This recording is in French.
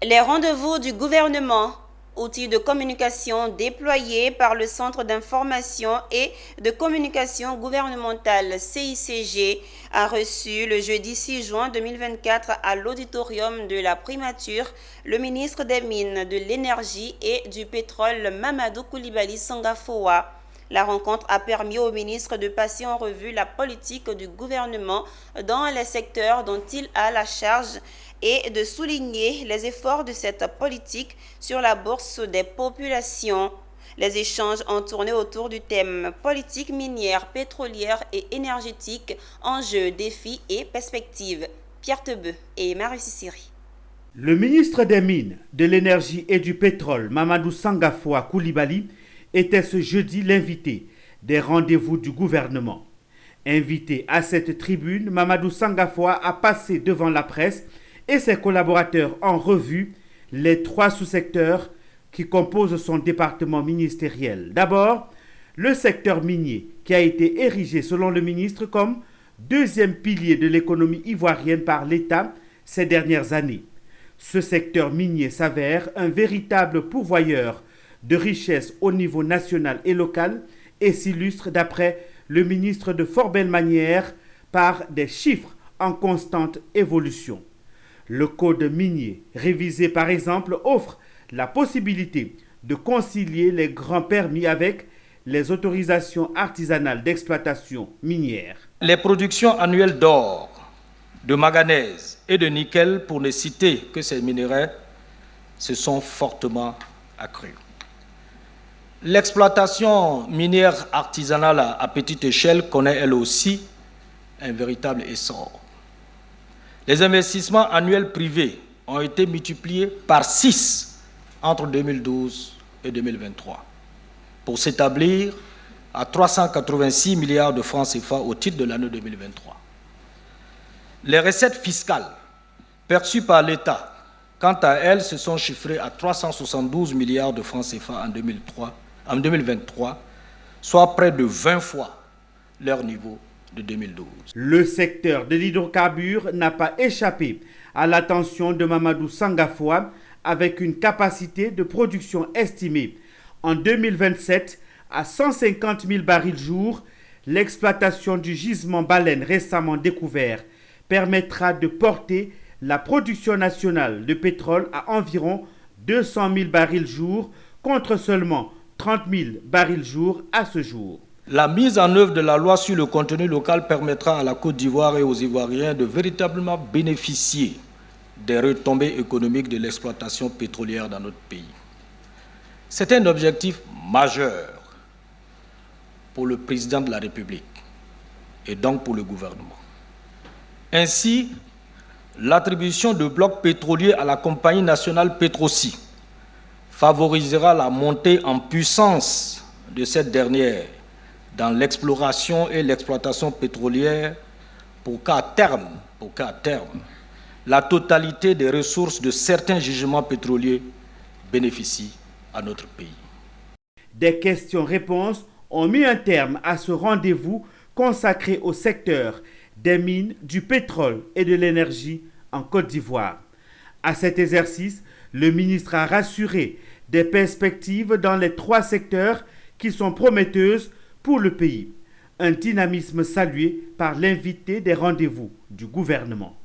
Les rendez-vous du gouvernement, outil de communication déployé par le Centre d'information et de communication gouvernementale CICG, a reçu le jeudi 6 juin 2024 à l'auditorium de la primature le ministre des Mines, de l'Énergie et du Pétrole Mamadou Coulibaly Sangafoa. La rencontre a permis au ministre de passer en revue la politique du gouvernement dans les secteurs dont il a la charge et de souligner les efforts de cette politique sur la bourse des populations. Les échanges ont tourné autour du thème politique minière, pétrolière et énergétique, enjeux, défis et perspectives. Pierre Tebeu et Marie Sissiri. Le ministre des Mines, de l'Énergie et du Pétrole, Mamadou Sangafoa Coulibaly, était ce jeudi l'invité des rendez-vous du gouvernement. Invité à cette tribune, Mamadou Sangafoa a passé devant la presse et ses collaborateurs en revue les 3 sous-secteurs qui composent son département ministériel. D'abord, le secteur minier, qui a été érigé selon le ministre comme deuxième pilier de l'économie ivoirienne par l'État ces dernières années. Ce secteur minier s'avère un véritable pourvoyeur de richesses au niveau national et local et s'illustre d'après le ministre de fort belle manière par des chiffres en constante évolution. Le code minier, révisé par exemple, offre la possibilité de concilier les grands permis avec les autorisations artisanales d'exploitation minière. Les productions annuelles d'or, de manganèse et de nickel, pour ne citer que ces minerais, se sont fortement accrues. L'exploitation minière artisanale à petite échelle connaît elle aussi un véritable essor. Les investissements annuels privés ont été multipliés par 6 entre 2012 et 2023 pour s'établir à 386 milliards de francs CFA au titre de l'année 2023. Les recettes fiscales perçues par l'État, quant à elles, se sont chiffrées à 372 milliards de francs CFA en 2023, soit près de 20 fois leur niveau de 2012. Le secteur de l'hydrocarbure n'a pas échappé à l'attention de Mamadou Sangafoa, avec une capacité de production estimée en 2027 à 150 000 barils jour. L'exploitation du gisement baleine récemment découvert permettra de porter la production nationale de pétrole à environ 200 000 barils jour contre seulement 30 000 barils jour à ce jour. La mise en œuvre de la loi sur le contenu local permettra à la Côte d'Ivoire et aux Ivoiriens de véritablement bénéficier des retombées économiques de l'exploitation pétrolière dans notre pays. C'est un objectif majeur pour le président de la République et donc pour le gouvernement. Ainsi, l'attribution de blocs pétroliers à la compagnie nationale Petroci favorisera la montée en puissance de cette dernière dans l'exploration et l'exploitation pétrolière pour qu'à terme, la totalité des ressources de certains gisements pétroliers bénéficie à notre pays. Des questions-réponses ont mis un terme à ce rendez-vous consacré au secteur des mines, du pétrole et de l'énergie en Côte d'Ivoire. À cet exercice, le ministre a rassuré des perspectives dans les 3 secteurs qui sont prometteuses pour le pays. Un dynamisme salué par l'invité des rendez-vous du gouvernement.